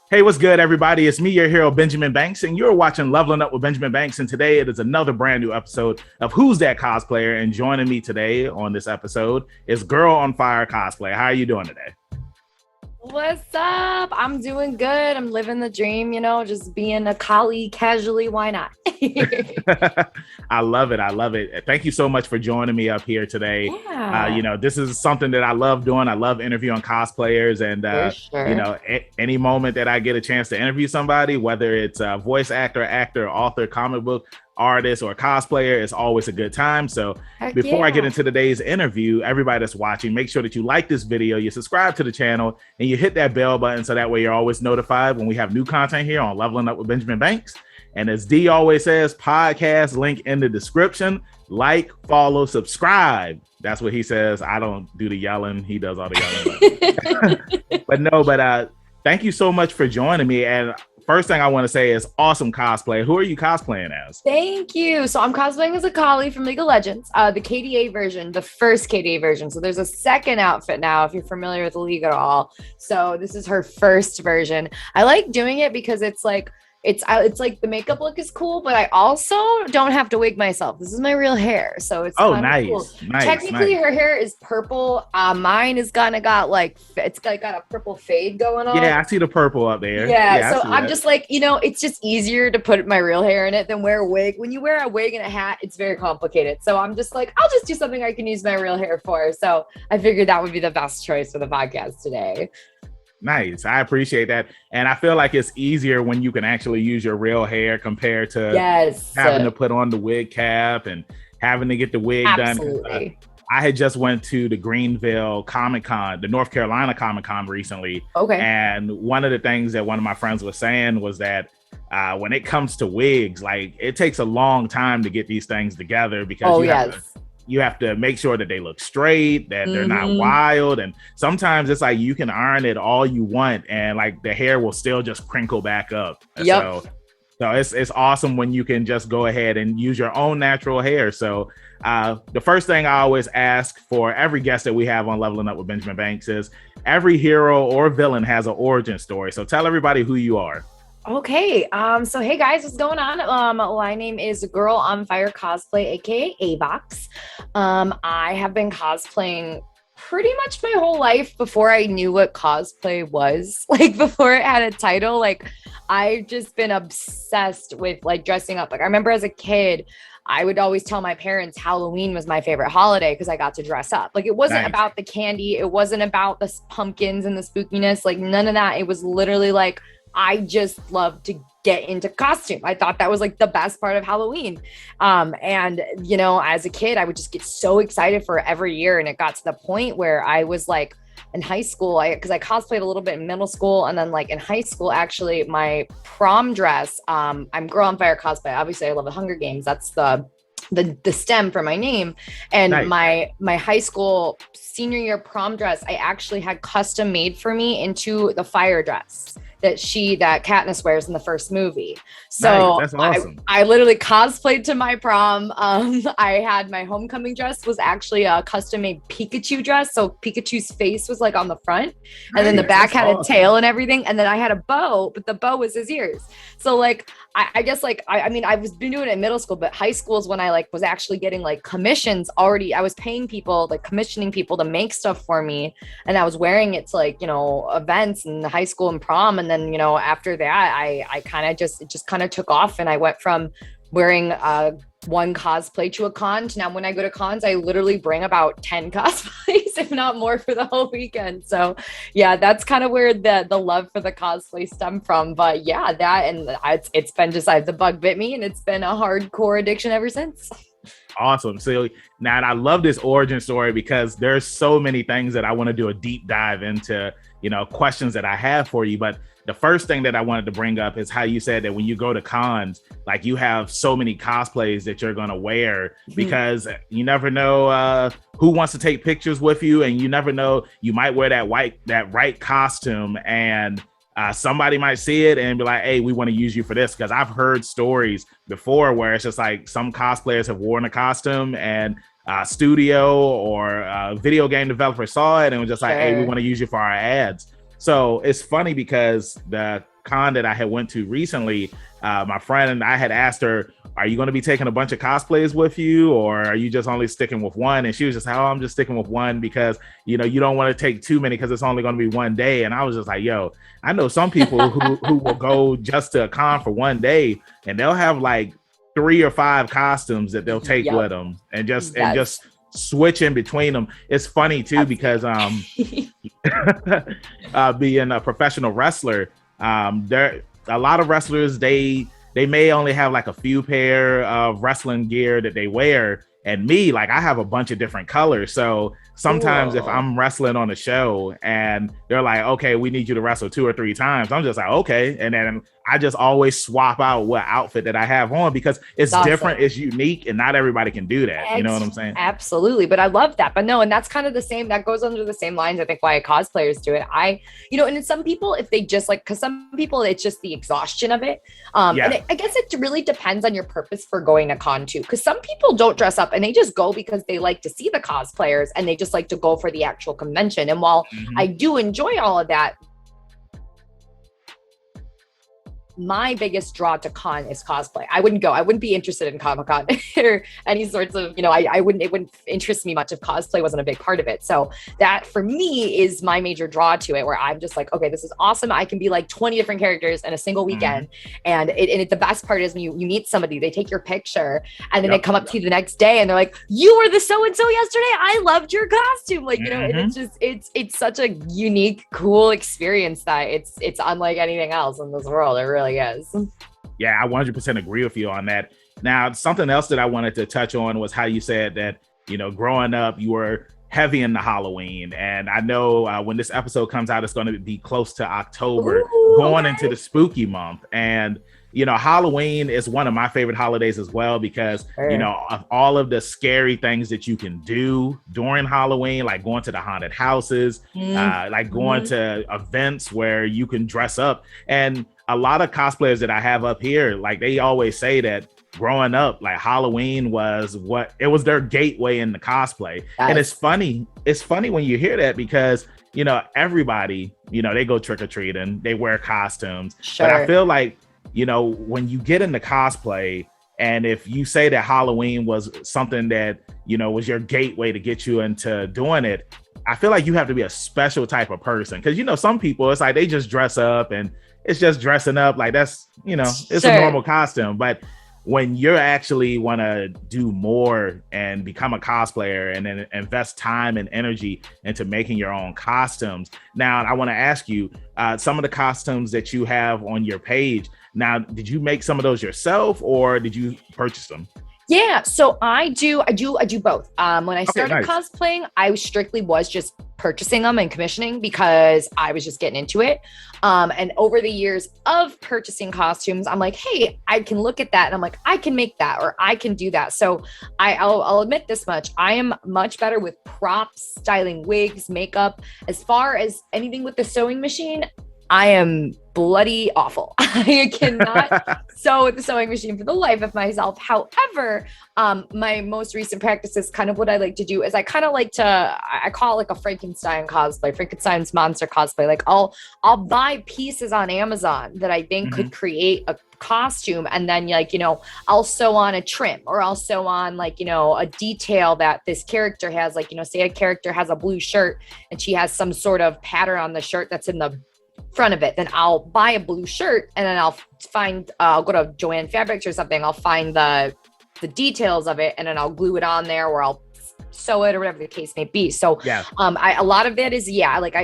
Hey, what's good, everybody? It's me, your hero, Benjamin Banks, and you're watching Leveling Up with Benjamin Banks. And today it is another brand new episode of Who's That Cosplayer? And joining me today on this episode is Girl On Fire Cosplay. How are you doing today? What's up? I'm doing good. I'm living the dream, just being a colleague casually. Why not? I love it. I love it. Thank you so much for joining me up here today. Yeah, This is something that I love doing. I love interviewing cosplayers, and for sure. any moment that I get a chance to interview somebody, whether it's a voice actor, author, comic book artist, or cosplayer, it's always a good time. So Heck before I get yeah. into today's interview, everybody that's watching, make sure that you like this video, you subscribe to the channel, and you hit that bell button so that way you're always notified when we have new content here on Leveling Up with Benjamin Banks. And as D always says, podcast link in the description. Like, follow, subscribe. That's what he says. I don't do the yelling. He does all the yelling. but thank you so much for joining me. And first thing I want to say is awesome cosplay. Who are you cosplaying as? Thank you. So I'm cosplaying as a collie from League of Legends, the KDA version, the first KDA version. So there's a second outfit now, if you're familiar with the League at all. So this is her first version. I like doing it because it's like the makeup look is cool, but I also don't have to wig myself. This is my real hair, so it's Nice, cool. nice, Technically, nice. her hair is purple. Mine is kind of got got a purple fade going on. Yeah, I see the purple up there. Yeah, I so see I'm that. just like, it's just easier to put my real hair in it than wear a wig. When you wear a wig and a hat, it's very complicated. So I'm just like, I'll just do something I can use my real hair for. So I figured that would be the best choice for the podcast today. Nice. I appreciate that. And I feel like it's easier when you can actually use your real hair compared to Yes, having to put on the wig cap and having to get the wig done. absolutely. I had just went to the Greenville Comic Con, the North Carolina Comic Con recently. Okay. And one of the things that one of my friends was saying was that when it comes to wigs, like it takes a long time to get these things together because Oh, yes. you have to make sure that they look straight, that they're not wild. And sometimes it's like you can iron it all you want and like the hair will still just crinkle back up. Yep. So it's awesome when you can just go ahead and use your own natural hair. So the first thing I always ask for every guest that we have on Leveling Up with Benjamin Banks is every hero or villain has an origin story. So tell everybody who you are. Okay. So hey guys, what's going on? My name is Girl on Fire Cosplay, aka A-Box. I have been cosplaying pretty much my whole life before I knew what cosplay was. Like before it had a title. Like I've just been obsessed with like dressing up. Like I remember as a kid, I would always tell my parents Halloween was my favorite holiday because I got to dress up. Like it wasn't Nice. about the candy, it wasn't about the pumpkins and the spookiness, like none of that. It was literally like I just love to get into costume. I thought that was like the best part of Halloween. And as a kid, I would just get so excited for every year. And it got to the point where I was like in high school, because I cosplayed a little bit in middle school. And then like in high school, actually my prom dress, I'm Girl on Fire Cosplay. Obviously I love the Hunger Games. That's the stem for my name. And Nice. my high school senior year prom dress, I actually had custom made for me into the fire dress that Katniss wears in the first movie. So Nice. That's awesome. I literally cosplayed to my prom. I had my homecoming dress was actually a custom made Pikachu dress. So Pikachu's face was like on the front and then the Nice. back That's had a awesome. tail and everything. And then I had a bow, but the bow was his ears. So like, I guess like, I mean, I was been doing it in middle school, but high school is when I like was actually getting like commissions already. I was paying people, like commissioning people to make stuff for me. And I was wearing it to like, events in high school and prom. And then, after that, I kind of it just kind of took off and I went from wearing one cosplay to a con to now when I go to cons, I literally bring about 10 cosplays, if not more for the whole weekend. So yeah, that's kind of where the love for the cosplay stemmed from. But yeah, that and it's been just the bug bit me and it's been a hardcore addiction ever since. Awesome. So now I love this origin story because there's so many things that I want to do a deep dive into, questions that I have for you. But the first thing that I wanted to bring up is how you said that when you go to cons, like you have so many cosplays that you're going to wear because you never know who wants to take pictures with you. And you never know, you might wear that right costume and somebody might see it and be like, hey, we want to use you for this. Because I've heard stories before where it's just like some cosplayers have worn a costume and studio or video game developer saw it and was just like, hey, we want to use you for our ads. So it's funny because the con that I had went to recently, my friend and I had asked her, are you going to be taking a bunch of cosplays with you, or are you just only sticking with one? And she was just like, oh, I'm just sticking with one because, you don't want to take too many because it's only going to be one day. And I was just like, yo, I know some people who will go just to a con for one day and they'll have like 3 or 5 costumes that they'll take with them and just switch in between them. It's funny too, because being a professional wrestler, there a lot of wrestlers, they may only have like a few pair of wrestling gear that they wear. And me, like, I have a bunch of different colors. So sometimes if I'm wrestling on a show and they're like, okay, we need you to wrestle 2 or 3 times, I'm just like, okay. And then I just always swap out what outfit that I have on because it's different, it's unique, and not everybody can do that. You know what I'm saying? Absolutely. But I love that. But no, and that's kind of the same, that goes under the same lines, I think, why cosplayers do it. And some people, if they just like, because some people, it's just the exhaustion of it. And I guess it really depends on your purpose for going to con too. Because some people don't dress up and they just go because they like to see the cosplayers and they just like to go for the actual convention. And while I do enjoy all of that, my biggest draw to con is cosplay. I wouldn't be interested in Comic-Con or any sorts of, it wouldn't interest me much if cosplay wasn't a big part of it. So that for me is my major draw to it, where I'm just like, okay, this is awesome. I can be like 20 different characters in a single weekend. And the best part is when you meet somebody, they take your picture and then they come up to you the next day and they're like, you were the so-and-so yesterday. I loved your costume. Like, and it's just, it's such a unique, cool experience that it's unlike anything else in this world. It really is. Yeah, I 100% agree with you on that. Now, something else that I wanted to touch on was how you said that, growing up, you were heavy into Halloween. And I know when this episode comes out, it's going to be close to October, going into the spooky month. And, Halloween is one of my favorite holidays as well, because, of all of the scary things that you can do during Halloween, like going to the haunted houses, like going to events where you can dress up. And a lot of cosplayers that I have up here, like, they always say that growing up, like, Halloween was their gateway into cosplay. And it's funny when you hear that, because everybody, they go trick-or-treating, they wear costumes. But I feel like, when you get into cosplay, and if you say that Halloween was something that, was your gateway to get you into doing it, I feel like you have to be a special type of person. Because, some people, it's like they just dress up and it's just dressing up. Like, that's, it's a normal costume. But when you're actually want to do more and become a cosplayer and then invest time and energy into making your own costumes. Now, I want to ask you, some of the costumes that you have on your page, now, did you make some of those yourself or did you purchase them? Yeah, so I do both. When I started cosplaying, I strictly was just purchasing them and commissioning because I was just getting into it. And over the years of purchasing costumes, I'm like, hey, I can look at that and I'm like, I can make that, or I can do that. So I'll admit this much. I am much better with props, styling wigs, makeup. As far as anything with the sewing machine, I am bloody awful. I cannot sew with the sewing machine for the life of myself. However, my most recent practice is kind of what I like to do is I kind of like to, I call it like a Frankenstein cosplay, Frankenstein's monster cosplay. Like I'll buy pieces on Amazon that I think could create a costume, and then I'll sew on a trim, or I'll sew on a detail that this character has, say a character has a blue shirt and she has some sort of pattern on the shirt that's in the front of it. Then I'll buy a blue shirt and then I'll go to Joanne Fabrics or something. I'll find the details of it and then I'll glue it on there, or I'll sew it, or whatever the case may be. So a lot of that is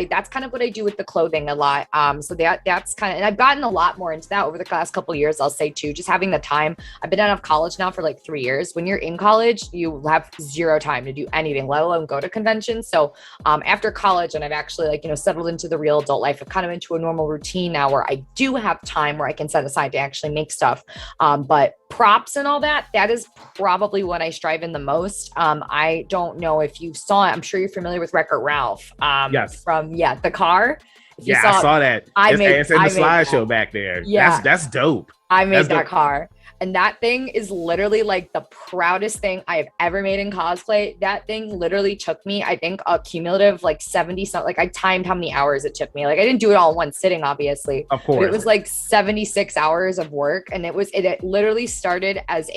that's kind of what I do with the clothing a lot. So that's kind of, and I've gotten a lot more into that over the last couple of years, I'll say too, just having the time. I've been out of college now for like 3 years. When you're in college, you have zero time to do anything, let alone go to conventions. So after college, and I've actually settled into the real adult life, I've kind of into a normal routine now where I do have time where I can set aside to actually make stuff. But props and all that is probably what I strive in the most. I don't know if you saw it. I'm sure you're familiar with Wreck-It Ralph. Yes. From the car. I saw that. It's in the slideshow back there. Yeah. That's dope. I made that car. And that thing is literally like the proudest thing I have ever made in cosplay. That thing literally took me, I think, a cumulative like 70 something. Like I timed how many hours it took me. Like I didn't do it all in one sitting, obviously. Of course. But it was like 76 hours of work. And it literally started as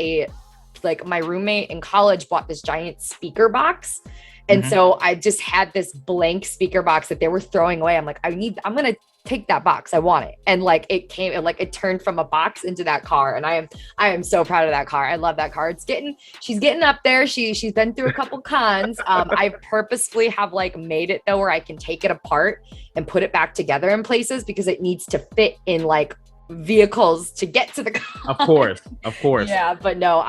like my roommate in college bought this giant speaker box. And so I just had this blank speaker box that they were throwing away. I'm like, I'm going to take that box. I want it. And like it turned from a box into that car. And I am so proud of that car. I love that car. She's getting up there. She's been through a couple cons. I purposefully have like made it though, where I can take it apart and put it back together in places because it needs to fit in like vehicles to get to the car. Of course. Yeah, but no,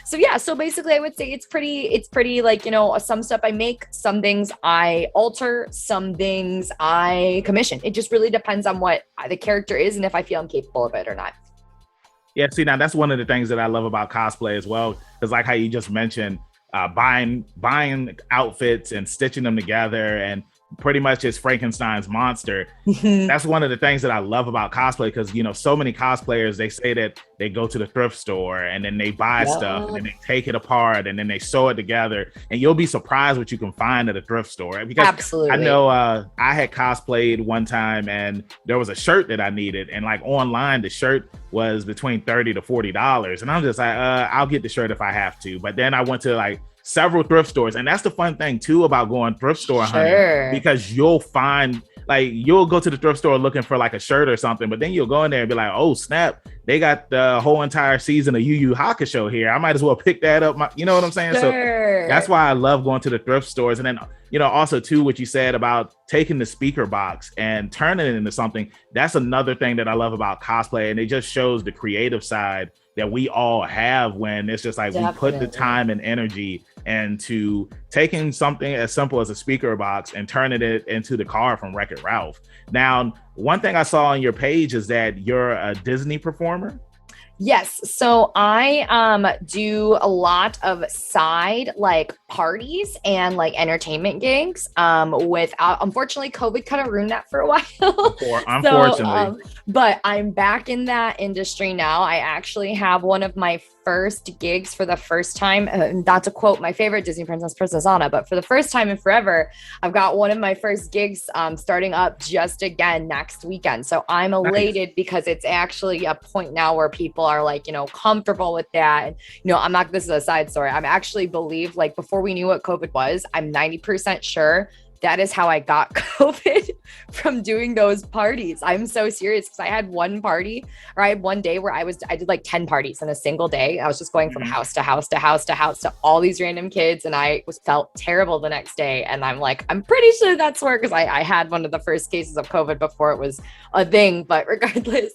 so basically I would say it's pretty like, you know, some stuff I make, some things I alter, some things I commission. It just really depends on what the character is and if I feel I'm capable of it or not. Yeah, see, now that's one of the things that I love about cosplay as well, because like how you just mentioned, buying outfits and stitching them together and pretty much it's Frankenstein's monster. That's one of the things that I love about cosplay, because, you know, so many cosplayers, they say that they go to the thrift store and then they buy stuff and then they take it apart and then they sew it together, and you'll be surprised what you can find at a thrift store. Because absolutely, I know I had cosplayed one time and there was a shirt that I needed, and like online the shirt was between $30 to $40, and I'm just like, I'll get the shirt if I have to. But then I went to like several thrift stores, and that's the fun thing too about going thrift store hunting, because you'll find, like, you'll go to the thrift store looking for like a shirt or something, but then you'll go in there and be like, oh snap, they got the whole entire season of Yu Yu Hakusho here. I might as well pick that up. You know what I'm saying? So that's why I love going to the thrift stores. And then, you know, also too, what you said about taking the speaker box and turning it into something, that's another thing that I love about cosplay. And it just shows the creative side that we all have, when it's just like we put the time and energy into taking something as simple as a speaker box and turning it into the car from Wreck-It Ralph. Now, one thing I saw on your page is that you're a Disney performer. Yes. So I do a lot of side like parties and like entertainment gigs. Unfortunately, COVID kind of ruined that for a while. Unfortunately. But I'm back in that industry now. I actually have one of my first gigs for the first time, not to quote my favorite Disney princess Anna, but for the first time in forever, I've got one of my first gigs starting up just again next weekend. So I'm elated because it's actually a point now where people are like, you know, comfortable with that. And, you know, this is a side story. I'm actually believe, like, before we knew what COVID was, I'm 90% sure that is how I got COVID, from doing those parties. I'm so serious, because I had one party, or I had one day where I did like 10 parties in a single day. I was just going from house to house to house to house to all these random kids. And I felt terrible the next day. And I'm like, I'm pretty sure that's where, because I had one of the first cases of COVID before it was a thing. But regardless,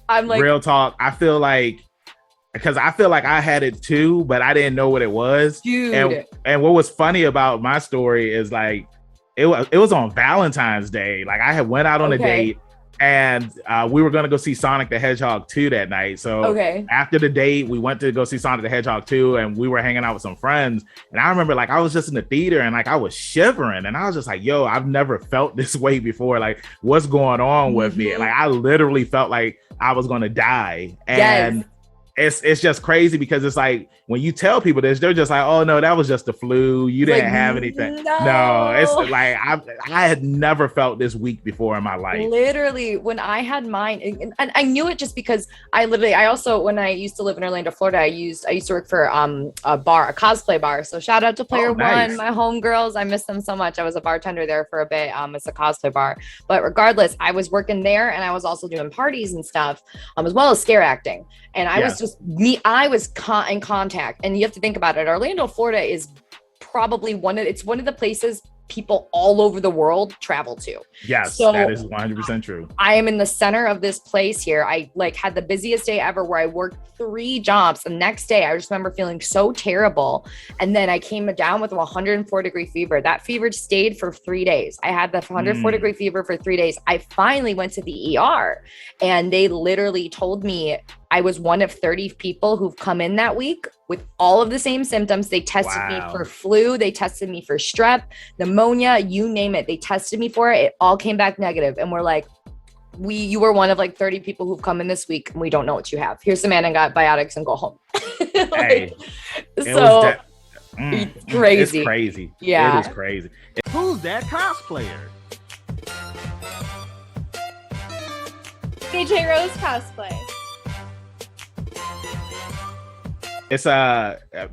I'm like, real talk. I feel like I had it too, but I didn't know what it was. Dude. And what was funny about my story is like, it was on Valentine's Day. Like, I had went out on a date, and we were going to go see Sonic the Hedgehog 2 that night. So after the date, we went to go see Sonic the Hedgehog 2, and we were hanging out with some friends. And I remember, like, I was just in the theater and like I was shivering, and I was just like, yo, I've never felt this way before. Like, what's going on with me? And like, I literally felt like I was going to die. And it's just crazy, because it's like, when you tell people this, they're just like, oh no, that was just the flu. You didn't have anything. No, it's like, I had never felt this weak before in my life. Literally, when I had mine, and I knew it just because I also, when I used to live in Orlando, Florida, I used to work for a cosplay bar. So shout out to Player One, my homegirls. I miss them so much. I was a bartender there for a bit. It's a cosplay bar. But regardless, I was working there, and I was also doing parties and stuff, as well as scare acting. And I was just I was in contact. And you have to think about it. Orlando, Florida is probably one of the places people all over the world travel to. Yes, so that is 100% true. I am in the center of this place here. I like had the busiest day ever, where I worked 3 jobs. The next day, I just remember feeling so terrible. And then I came down with a 104-degree fever. That fever stayed for 3 days. I had the 104-degree fever for 3 days. I finally went to the ER, and they literally told me I was one of 30 people who've come in that week with all of the same symptoms. They tested me for flu. They tested me for strep, pneumonia, you name it. They tested me for it. It all came back negative. And we're like, you were one of like 30 people who've come in this week and we don't know what you have. Here's some antibiotics and go home. Hey, so it's crazy. It's crazy. Yeah. It is crazy. Who's that cosplayer? AJ Rose Cosplay. It's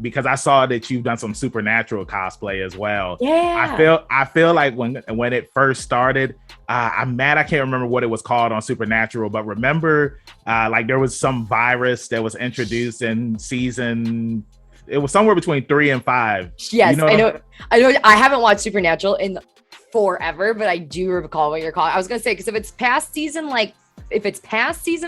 because I saw that you've done some supernatural cosplay as well. Yeah. I feel like when it first started, I'm mad I can't remember what it was called on Supernatural, but remember like there was some virus that was introduced in season, it was somewhere between 3 and 5. Yes, you know I know. I haven't watched Supernatural in forever, but I do recall what you're calling. I was gonna say, because if it's past season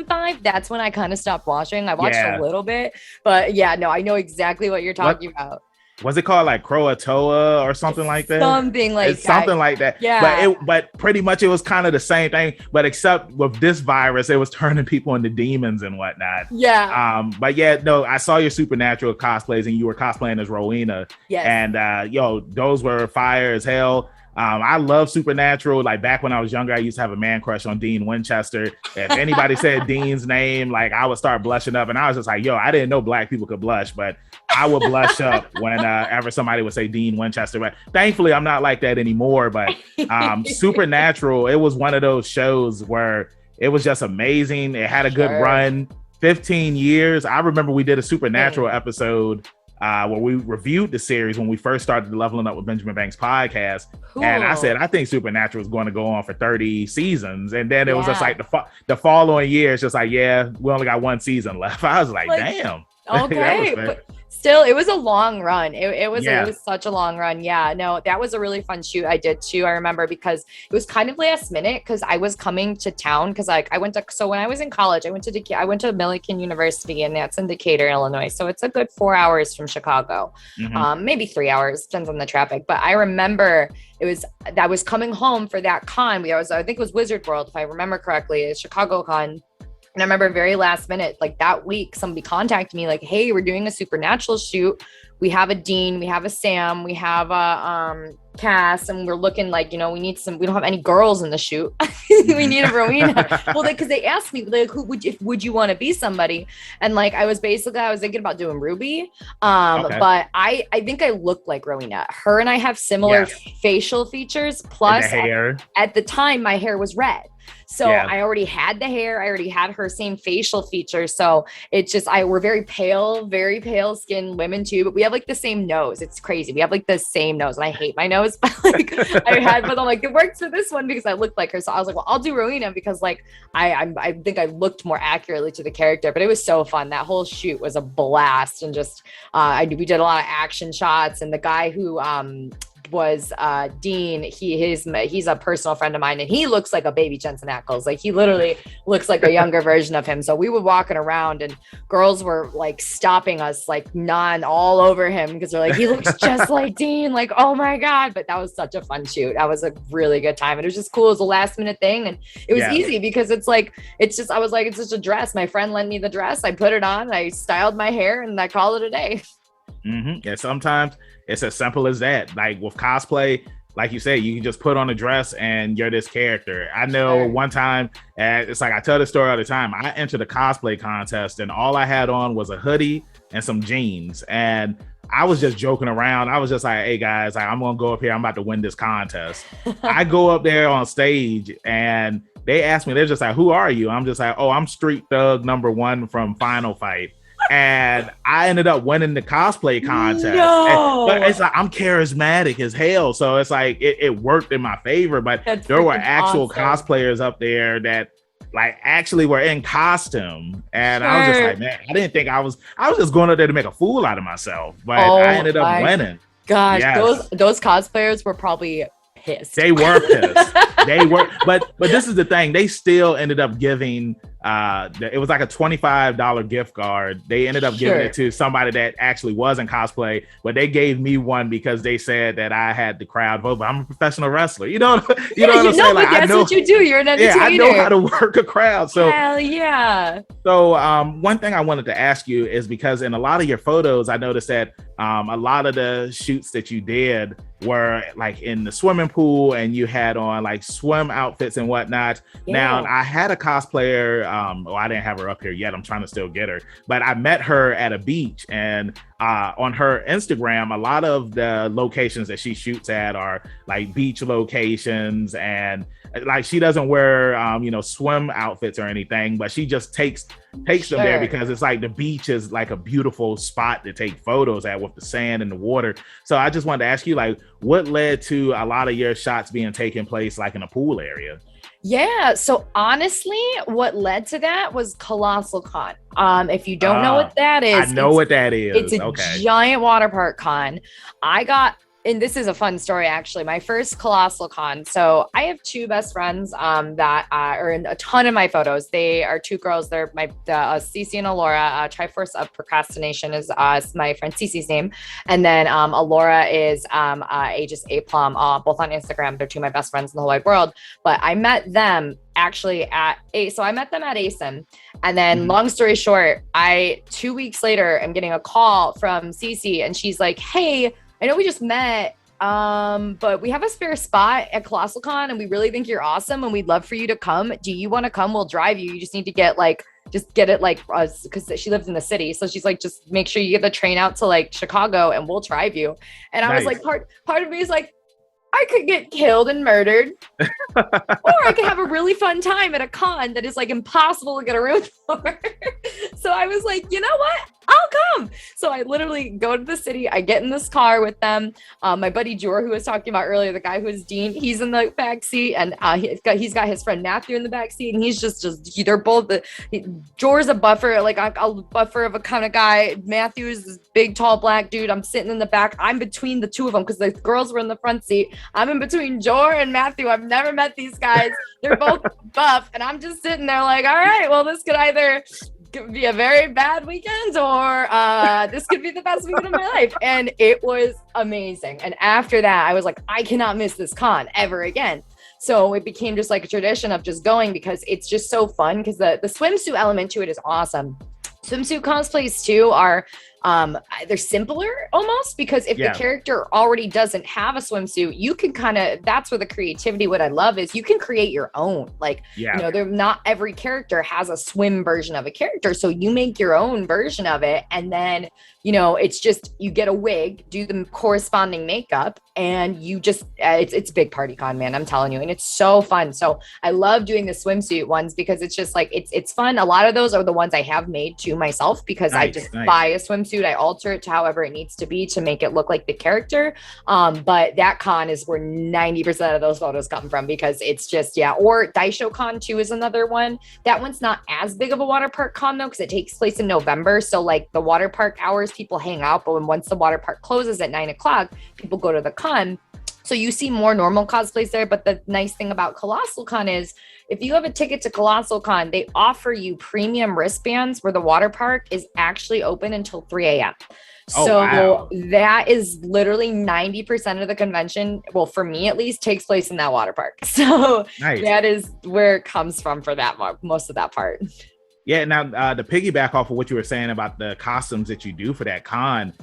5, that's when I kind of stopped watching. I watched a little bit, but yeah, no, I know exactly what you're talking about. Was it called like Croatoa or something like that? Something like that. Yeah. But pretty much it was kind of the same thing, but except with this virus, it was turning people into demons and whatnot. Yeah. But yeah, no, I saw your Supernatural cosplays and you were cosplaying as Rowena. Yes. And those were fire as hell. I love Supernatural. Like back when I was younger, I used to have a man crush on Dean Winchester. If anybody said Dean's name, like I would start blushing up. And I was just like, I didn't know black people could blush, but I would blush up whenever somebody would say Dean Winchester. But thankfully, I'm not like that anymore. But Supernatural, it was one of those shows where it was just amazing. It had a good run, 15 years. I remember we did a Supernatural episode where we reviewed the series when we first started the Leveling Up with Benjamin Banks podcast. Cool. And I said, I think Supernatural is going to go on for 30 seasons. And then it was just like the following year, it's just like, we only got 1 season left. I was like damn. Okay. But still, it was a long run. It was such a long run. Yeah, no, that was a really fun shoot I did too. I remember because it was kind of last minute because I was coming to town because when I was in college, I went to Millikan University, and that's in Decatur, Illinois. So it's a good 4 hours from Chicago, maybe 3 hours, depends on the traffic. But I remember I was coming home for that con. I think it was Wizard World, if I remember correctly, it's Chicago Con. And I remember very last minute, like that week, somebody contacted me like, hey, we're doing a Supernatural shoot. We have a Dean, we have a Sam, we have a Cass, and we're looking like, we don't have any girls in the shoot. We need a Rowena. Well, because they asked me, like, would you want to be somebody? And like, I was thinking about doing Ruby. But I think I look like Rowena. Her and I have similar facial features. Plus, hair. At the time, my hair was red. So I already had the hair. I already had her same facial features. So it's just, we're very pale skinned women too, but we have like the same nose. It's crazy. We have like the same nose, and I hate my nose, but like but I'm like, it works for this one because I look like her. So I was like, well, I'll do Rowena because like, I think I looked more accurately to the character, but it was so fun. That whole shoot was a blast. And just, we did a lot of action shots, and the guy who, was Dean, he's a personal friend of mine, and he looks like a baby Jensen Ackles. Like he literally looks like a younger version of him. So we were walking around and girls were like stopping us, like all over him because they're like, he looks just like Dean, like, oh my God. But that was such a fun shoot. That was a really good time. And it was just cool. It was a last minute thing. And it was easy because I was like, it's just a dress. My friend lent me the dress. I put it on, I styled my hair, and I called it a day. Yeah, sometimes it's as simple as that. Like with cosplay, like you said, you can just put on a dress and you're this character. I know one time, it's like I tell the story all the time. I entered a cosplay contest and all I had on was a hoodie and some jeans. And I was just joking around. I was just like, hey guys, I'm going to go up here. I'm about to win this contest. I go up there on stage and they ask me, they're just like, who are you? I'm just like, oh, I'm Street Thug #1 from Final Fight. And I ended up winning the cosplay contest. But it's like, I'm charismatic as hell. So it's like, it worked in my favor. But there were actual cosplayers up there that like actually were in costume. And I was just like, man, I didn't think I was just going up there to make a fool out of myself. But I ended up winning. Gosh, those cosplayers were probably pissed. They were pissed. They were, but this is the thing. They still ended up giving, it was like a $25 gift card. They ended up giving it to somebody that actually was in cosplay, but they gave me one because they said that I had the crowd vote, but I'm a professional wrestler. You know what I'm saying? Like, that's what you do. You're an entertainer. Yeah, I know how to work a crowd. So hell yeah. So one thing I wanted to ask you is because in a lot of your photos, I noticed that a lot of the shoots that you did were like in the swimming pool and you had on like swim outfits and whatnot. Yeah. Now, I had a cosplayer, well, I didn't have her up here yet. I'm trying to still get her, but I met her at a beach, and on her Instagram, a lot of the locations that she shoots at are like beach locations, and like she doesn't wear swim outfits or anything, but she just takes them there because it's like the beach is like a beautiful spot to take photos at with the sand and the water. So I just wanted to ask you, like, what led to a lot of your shots being taking place like in a pool area? Yeah. So honestly, what led to that was Colossal Con. If you don't know what that is, I know what that is. It's a giant water park con. And this is a fun story, actually. My first Colossal Con. So I have two best friends that are in a ton of my photos. They are two girls. They're Cece and Alora. Triforce of Procrastination is my friend Cece's name. And then Alora is Aegis A Plum, both on Instagram. They're two of my best friends in the whole wide world. But I met them actually so I met them at ASIN. And then long story short, 2 weeks later, I'm getting a call from Cece, and she's like, hey, I know we just met, but we have a spare spot at Colossal Con, and we really think you're awesome, and we'd love for you to come. Do you want to come? We'll drive you. You just need to get it like us, because she lives in the city. So she's like, just make sure you get the train out to like Chicago, and we'll drive you. And I was like, part of me is like, I could get killed and murdered, or I could have a really fun time at a con that is like impossible to get a room for. So I was like, you know what? I'll come. So I literally go to the city. I get in this car with them. My buddy Jor, who was talking about earlier, the guy who is Dean, he's in the back seat, and he's got his friend Matthew in the back seat, and he's they're both Jor's a buffer, like a buffer of a kind of guy. Matthew is this big, tall, black dude. I'm sitting in the back. I'm between the two of them because the girls were in the front seat. I'm in between Jor and Matthew. I've never met these guys. They're both buff, and I'm just sitting there like, all right, well, this could either be a very bad weekend, or this could be the best weekend of my life. And it was amazing. And after that, I was like, I cannot miss this con ever again. So it became just like a tradition of just going, because it's just so fun, because the swimsuit element to it is awesome. Swimsuit cosplays too are they're simpler almost, because if the character already doesn't have a swimsuit, you can that's where the creativity, what I love is you can create your own. Like, they're not every character has a swim version of a character. So you make your own version of it. And then, it's just, you get a wig, do the corresponding makeup, and you just, it's big party con, man, I'm telling you. And it's so fun. So I love doing the swimsuit ones, because it's just like, it's fun. A lot of those are the ones I have made to myself, because I just buy a swimsuit, I alter it to however it needs to be to make it look like the character. But that con is where 90% of those photos come from, because it's just, or Daisho Con too is another one. That one's not as big of a water park con though, because it takes place in November. So like the water park hours, people hang out, but once the water park closes at 9:00, people go to the con. So you see more normal cosplays there. But the nice thing about Colossal Con is, if you have a ticket to Colossal Con, they offer you premium wristbands where the water park is actually open until 3 a.m. So that is literally 90% of the convention. Well, for me at least, takes place in that water park. So that is where it comes from for that most of that part. Yeah. Now, to piggyback off of what you were saying about the costumes that you do for that con,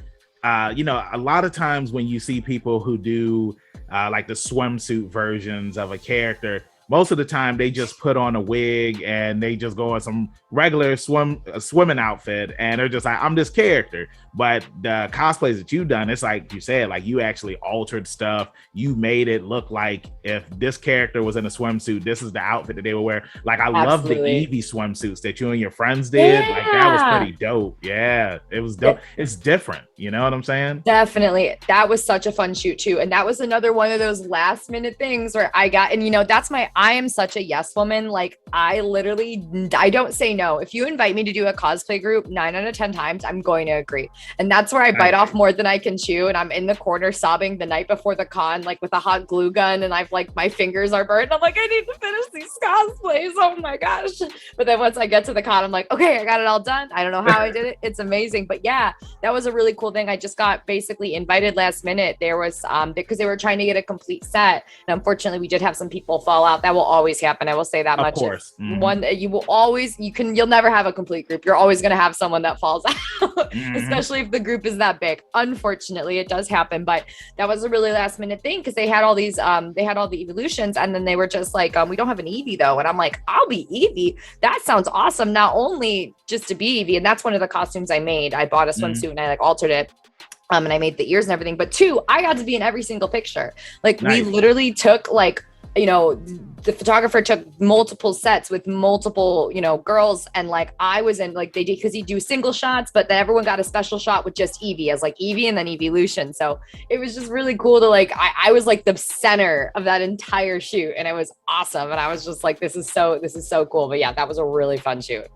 a lot of times when you see people who do like the swimsuit versions of a character, most of the time they just put on a wig and they just go on some regular swimming outfit, and they're just like, I'm this character. But the cosplays that you've done, it's like you said, like you actually altered stuff. You made it look like if this character was in a swimsuit, this is the outfit that they would wear. Like I love the Eevee swimsuits that you and your friends did. Like that was pretty dope. Yeah, it was dope. It's different. You know what I'm saying? Definitely. That was such a fun shoot too. And that was another one of those last minute things where I got, and I am such a yes woman. Like I don't say no. If you invite me to do a cosplay group 9 out of 10 times, I'm going to agree. And that's where I bite off more than I can chew. And I'm in the corner sobbing the night before the con, like with a hot glue gun. And I've like, my fingers are burnt. I'm like, I need to finish these cosplays. Oh my gosh. But then once I get to the con, I'm like, okay, I got it all done. I don't know how I did it. It's amazing. But yeah, that was a really cool thing. I just got basically invited last minute. There was, because they were trying to get a complete set. And unfortunately we did have some people fall out. that will always happen. I will say that much. Of course. One, you'll never have a complete group. You're always going to have someone that falls out, especially if the group is that big. Unfortunately, it does happen, but that was a really last minute thing because they had all these, they had all the evolutions, and then they were just like, we don't have an Eevee though. And I'm like, I'll be Eevee. That sounds awesome. Not only just to be Eevee, and that's one of the costumes I made. I bought a swimsuit and I like altered it. And I made the ears and everything, but 2, I got to be in every single picture. Like we literally took like, you know, the photographer took multiple sets with multiple, you know, girls. And like, I was in like, they did, cause he'd do single shots, but then everyone got a special shot with just Eevee as like Eevee and then Evolution. So it was just really cool to like, I was like the center of that entire shoot and it was awesome. And I was just like, this is so cool. But yeah, that was a really fun shoot.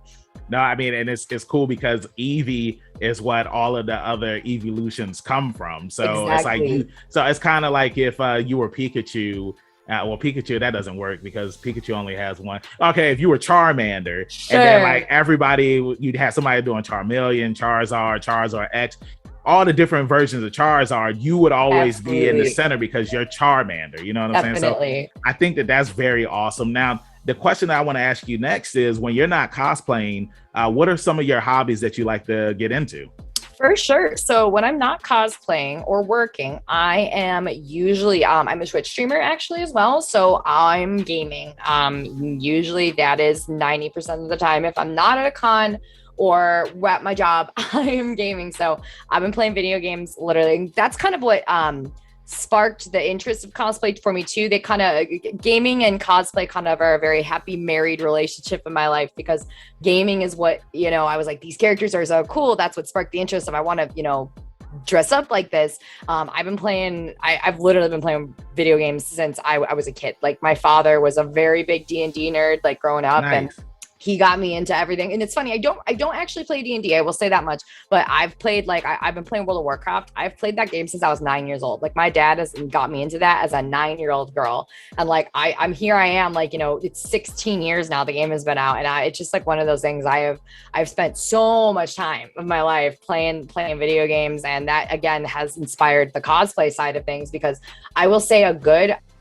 No, I mean, and it's cool because Eevee is what all of the other evolutions come from. So exactly. It's like, so it's kind of like if you were Pikachu. Well, Pikachu, that doesn't work because Pikachu only has one. Okay, if you were Charmander, sure. And then like everybody, you'd have somebody doing Charmeleon, Charizard X, all the different versions of Charizard, you would always be in the center because you're Charmander. You know what I'm saying? So I think that that's very awesome. Now, the question that I want to ask you next is when you're not cosplaying, what are some of your hobbies that you like to get into? For sure. So when I'm not cosplaying or working, I am usually, I'm a Twitch streamer actually as well. So I'm gaming. Usually that is 90% of the time. If I'm not at a con or at my job, I am gaming. So I've been playing video games literally. That's kind of what, sparked the interest of cosplay for me too. They kind of, gaming and cosplay kind of are a very happy married relationship in my life because gaming is what, you know, I was like, these characters are so cool. That's what sparked the interest of, I want to, you know, dress up like this. I've literally been playing video games since I was a kid. Like my father was a very big D&D nerd, like growing up. Nice. And he got me into everything. And it's funny, I don't actually play D&D, I will say that much, but I've played like, I've been playing World of Warcraft. I've played that game since I was 9 years old. Like my dad has got me into that as a 9-year-old girl. And like, I'm here, I am like, you know, it's 16 years now the game has been out. And it's just like one of those things I've spent so much time of my life playing video games. And that again has inspired the cosplay side of things because I will say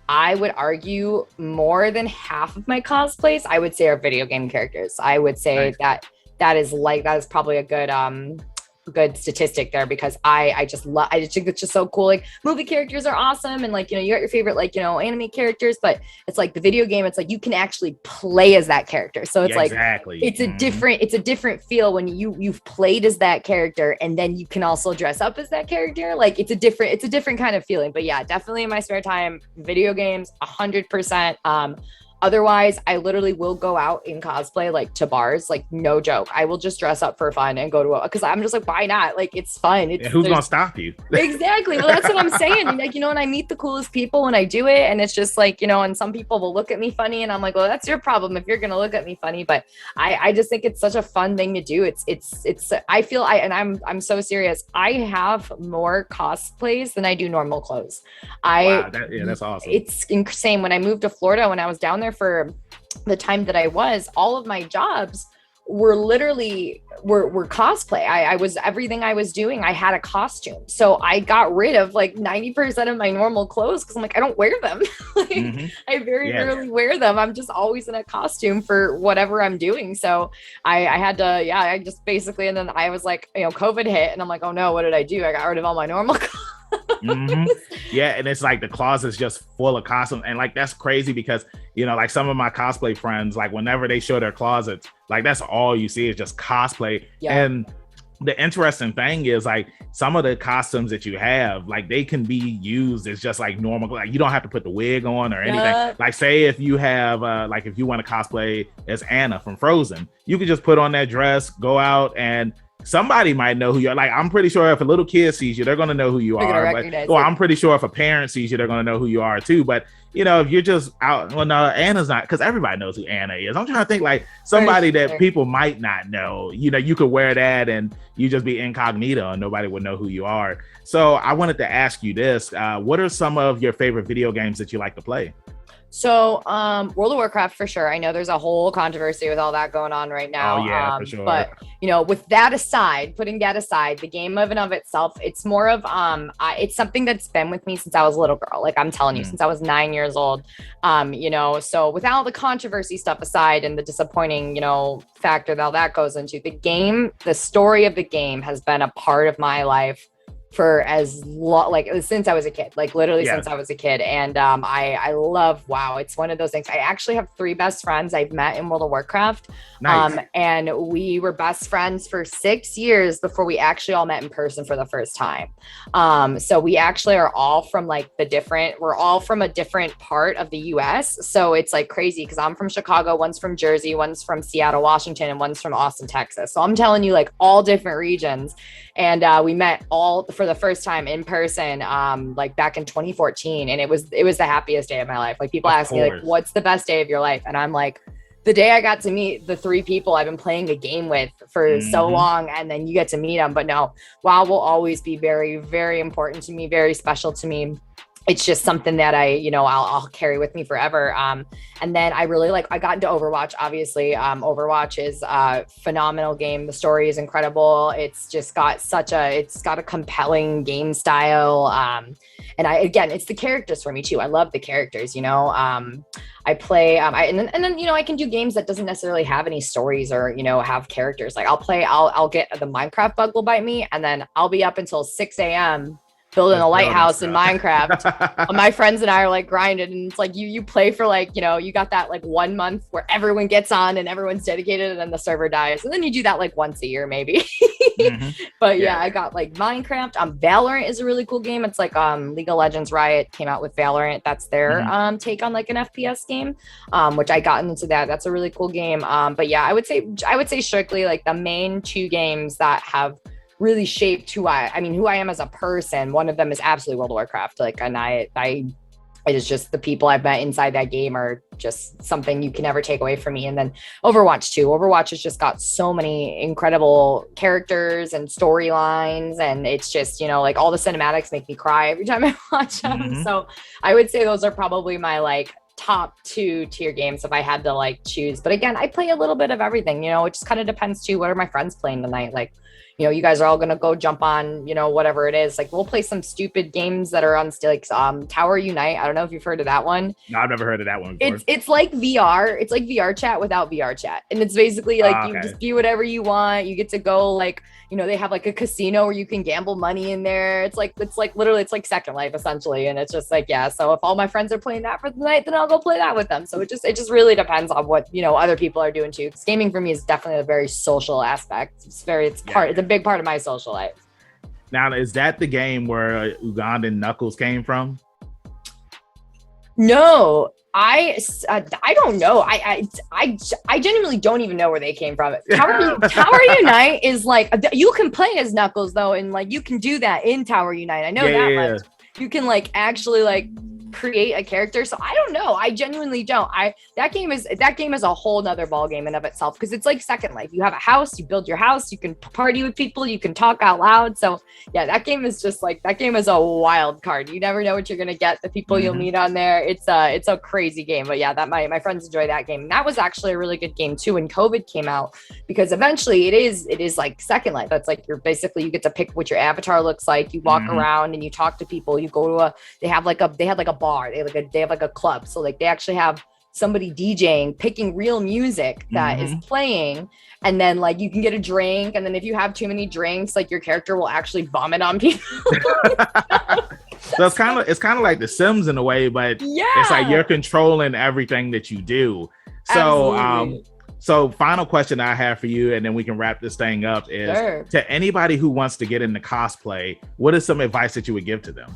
I would argue more than half of my cosplays, I would say are video game characters. I would say nice. that is probably a good statistic there because I just think it's just so cool. Like movie characters are awesome. And like, you know, you got your favorite, like, you know, anime characters, but it's like the video game, it's like, you can actually play as that character. So it's exactly. It's a different feel when you've played as that character and then you can also dress up as that character. Like it's a different kind of feeling, but yeah, definitely in my spare time, video games, 100%. Otherwise, I literally will go out in cosplay, like to bars, like no joke. I will just dress up for fun and go to because I'm just like, why not? Like, it's fun. Who's going to stop you? Exactly. Well, that's what I'm saying. Like, you know, and I meet the coolest people when I do it. And it's just like, you know, and some people will look at me funny and I'm like, well, that's your problem if you're going to look at me funny. But I just think it's such a fun thing to do. I'm so serious. I have more cosplays than I do normal clothes. Wow, that's awesome. It's insane. When I moved to Florida, when I was down there for the time that I was, all of my jobs were literally were cosplay. I was everything I was doing, I had a costume. So I got rid of like 90% of my normal clothes because I'm like, I don't wear them. I very rarely wear them. I'm just always in a costume for whatever I'm doing. So I had to, I just basically, and then I was like, you know, COVID hit and I'm like, oh no, what did I do? I got rid of all my normal clothes. Yeah, and it's like the closet's just full of costumes, and like that's crazy because, you know, like some of my cosplay friends, like whenever they show their closets, like that's all you see is just cosplay. And the interesting thing is like some of the costumes that you have, like they can be used as just like normal, like you don't have to put the wig on or anything. Like say if you have like if you want to cosplay as Anna from Frozen, you could just put on that dress, go out, and somebody might know who you are. Like, I'm pretty sure if a little kid sees you, they're going to know who you are. But, well, I'm pretty sure if a parent sees you, they're going to know who you are too. But, you know, if you're just out, well, no, Anna's not, because everybody knows who Anna is. I'm trying to think like somebody that people might not know. You know, you could wear that and you just be incognito and nobody would know who you are. So I wanted to ask you this. What are some of your favorite video games that you like to play? So, World of Warcraft for sure. I know there's a whole controversy with all that going on right now. Oh yeah, for sure. But you know, with that aside, putting that aside, the game of and of itself, it's more of it's something that's been with me since I was a little girl. Like I'm telling you, since I was 9 years old. You know, so with all the controversy stuff aside and the disappointing, you know, factor that all that goes into, the story of the game has been a part of my life for since I was a kid, like literally since I was a kid. And I love WoW. It's one of those things. I actually have 3 best friends I've met in World of Warcraft. Nice. And we were best friends for 6 years before we actually all met in person for the first time. So we actually are all from we're all from a different part of the US. So it's like crazy because I'm from Chicago, one's from Jersey, one's from Seattle, Washington, and one's from Austin, Texas. So I'm telling you, like all different regions. And we met all for the first time in person, like back in 2014. And it was the happiest day of my life. Like people ask me like, what's the best day of your life? And I'm like, the day I got to meet the 3 people I've been playing a game with for so long, and then you get to meet them. But no, WoW will always be very, very important to me, very special to me. It's just something that I'll carry with me forever. And then I got into Overwatch. Obviously, Overwatch is a phenomenal game. The story is incredible. It's just got it's got a compelling game style. And it's the characters for me too. I love the characters, you know. I play, and then, you know, I can do games that doesn't necessarily have any stories or, you know, have characters. Like I'll get the Minecraft bug will bite me, and then I'll be up until 6 a.m. building a lighthouse in Minecraft. My friends and I are like grinding, and it's like you play for like, you know, you got that like 1 month where everyone gets on and everyone's dedicated, and then the server dies, and then you do that like once a year maybe. But yeah, I got like Minecraft. Valorant is a really cool game. It's like League of Legends. Riot came out with Valorant. That's their take on like an FPS game, which I got into that. That's a really cool game. But yeah, I would say strictly like the main 2 games that have really shaped who I am as a person. One of them is absolutely World of Warcraft. Like, and it is just the people I've met inside that game are just something you can never take away from me. And then Overwatch too. Overwatch has just got so many incredible characters and storylines, and it's just, you know, like all the cinematics make me cry every time I watch them. So I would say those are probably my like top 2 tier games if I had to like choose. But again, I play a little bit of everything, you know. It just kind of depends too. What are my friends playing tonight? Like, you know, you guys are all going to go jump on, you know, whatever it is. Like we'll play some stupid games that are on like Tower Unite. I don't know if you've heard of that one. No, I've never heard of that one before. It's like VR. It's like VR chat without VR chat. And it's basically like you just do whatever you want. You get to go like, you know, they have like a casino where you can gamble money in there. It's like literally, it's like Second Life essentially. And it's just like, yeah. So if all my friends are playing that for the night, then I'll go play that with them. So it just really depends on what, you know, other people are doing too. Because gaming for me is definitely a very social aspect. It's a big part of my social life. Now, is that the game where Ugandan Knuckles came from? No, I don't know. I genuinely don't even know where they came from. Tower Unite is like, you can play as Knuckles though, and like you can do that in Tower Unite. I know that much. You can like actually like create a character. So I don't know. I genuinely don't. That game is a whole nother ball game in of itself, because it's like Second Life. You have a house, you build your house, you can party with people, you can talk out loud. So yeah, that game is a wild card. You never know what you're gonna get, the people you'll meet on there. It's a crazy game. But yeah, that my friends enjoy that game. And that was actually a really good game too when COVID came out, because eventually it is like Second Life. That's like you get to pick what your avatar looks like. You walk around and you talk to people. You go to they had like a bar. They have like a club. So like they actually have somebody DJing, picking real music that is playing, and then like you can get a drink, and then if you have too many drinks, like your character will actually vomit on people. So it's kind of like The Sims in a way, but it's like you're controlling everything that you do. So so final question I have for you, and then we can wrap this thing up, is to anybody who wants to get into cosplay, what is some advice that you would give to them?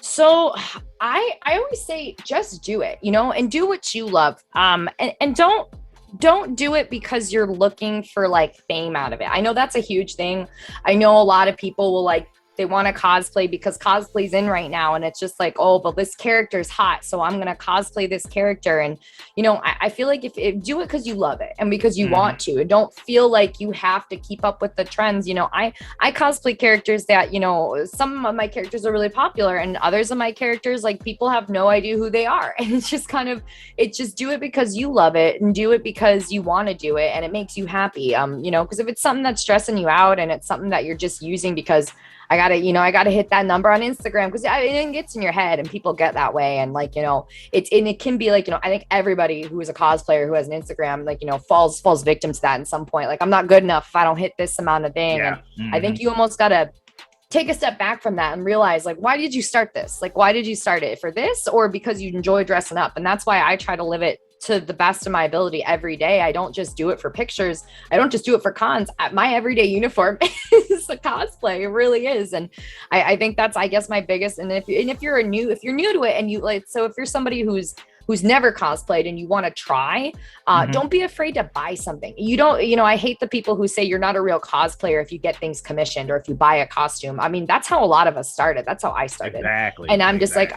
So I always say, just do it, you know, and do what you love. And don't do it because you're looking for like fame out of it. I know that's a huge thing. I know a lot of people will like they want to cosplay because cosplay's in right now. And it's just like, oh, but this character is hot, so I'm going to cosplay this character. And, you know, I feel like if do it because you love it and because you want to, and don't feel like you have to keep up with the trends. You know, I cosplay characters that, you know, some of my characters are really popular and others of my characters, like people have no idea who they are. And it's just kind of, it's just do it because you love it and do it because you want to do it and it makes you happy. You know, because if it's something that's stressing you out and it's something that you're just using because I gotta hit that number on Instagram, because it gets in your head and people get that way. And like, you know, it can be like, you know, I think everybody who is a cosplayer who has an Instagram, like, you know, falls victim to that at some point. Like, I'm not good enough if I don't hit this amount of thing. Yeah. And I think you almost gotta take a step back from that and realize, like, why did you start this? Like, why did you start it? For this or because you enjoy dressing up? And that's why I try to live it to the best of my ability every day. I don't just do it for pictures. I don't just do it for cons. My everyday uniform is a cosplay. It really is. And I think that's, I guess, my biggest. And if you're new to it and you like, so if you're somebody who's never cosplayed and you want to try, don't be afraid to buy something. You don't, you know, I hate the people who say you're not a real cosplayer if you get things commissioned or if you buy a costume. I mean, that's how a lot of us started. That's how I started. Exactly. And I'm just like,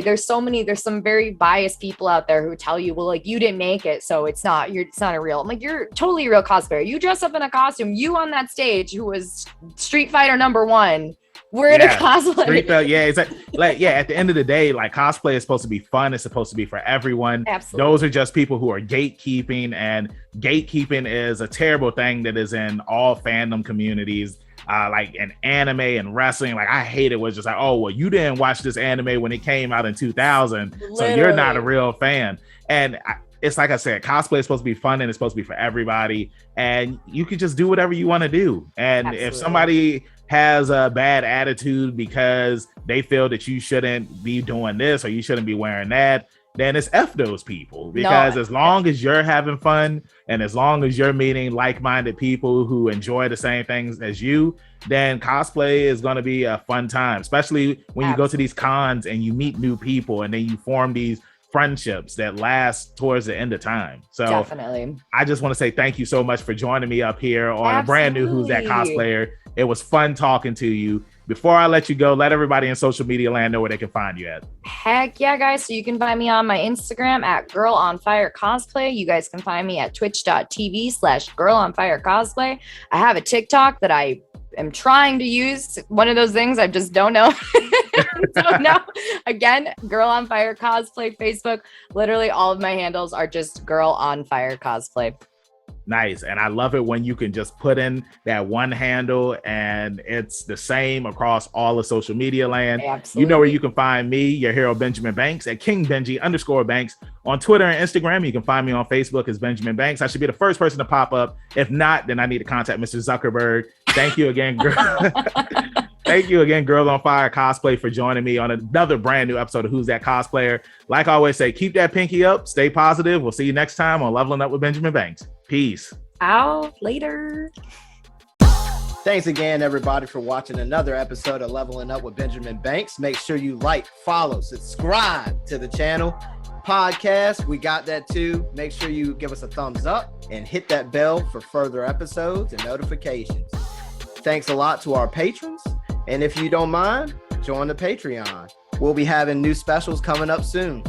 there's some very biased people out there who tell you, well, like, you didn't make it, so it's not a real. I'm like, you're totally a real cosplayer. You dress up in a costume. You on that stage who was Street Fighter #1. We're in a cosplay. It's like, at the end of the day, like, cosplay is supposed to be fun. It's supposed to be for everyone. Absolutely. Those are just people who are gatekeeping, and gatekeeping is a terrible thing that is in all fandom communities. Like in anime and wrestling, like, I hate it. Was just like, oh, well, you didn't watch this anime when it came out in 2000, Literally. so you're not a real fan. And it's like I said, cosplay is supposed to be fun and it's supposed to be for everybody. And you can just do whatever you want to do. And Absolutely. If somebody has a bad attitude because they feel that you shouldn't be doing this or you shouldn't be wearing that, then it's F those people. Because as long as you're having fun and as long as you're meeting like-minded people who enjoy the same things as you, then cosplay is going to be a fun time, especially when you go to these cons and you meet new people and then you form these friendships that last towards the end of time. So definitely, I just want to say thank you so much for joining me up here on a brand new Who's That Cosplayer. It was fun talking to you. Before I let you go, let everybody in social media land know where they can find you at. Heck yeah, guys. So you can find me on my Instagram at Girl On Fire Cosplay. You guys can find me at twitch.tv/Girl On Fire Cosplay. I have a TikTok that I am trying to use. One of those things I just don't know. Again, Girl On Fire Cosplay, Facebook. Literally all of my handles are just Girl On Fire Cosplay. Nice. And I love it when you can just put in that one handle and it's the same across all of social media land. Absolutely. You know where you can find me, your hero Benjamin Banks, at KingBenji_Banks on Twitter and Instagram. You can find me on Facebook as Benjamin Banks. I should be the first person to pop up. If not, then I need to contact Mr. Zuckerberg. Thank you again, girl. Thank you again, Girl On Fire Cosplay, for joining me on another brand new episode of Who's That Cosplayer. Like I always say, keep that pinky up, stay positive. We'll see you next time on Leveling Up with Benjamin Banks. Peace. Out later. Thanks again, everybody, for watching another episode of Leveling Up with Benjamin Banks. Make sure you like, follow, subscribe to the channel. Podcast, we got that too. Make sure you give us a thumbs up and hit that bell for further episodes and notifications. Thanks a lot to our patrons. And if you don't mind, join the Patreon. We'll be having new specials coming up soon.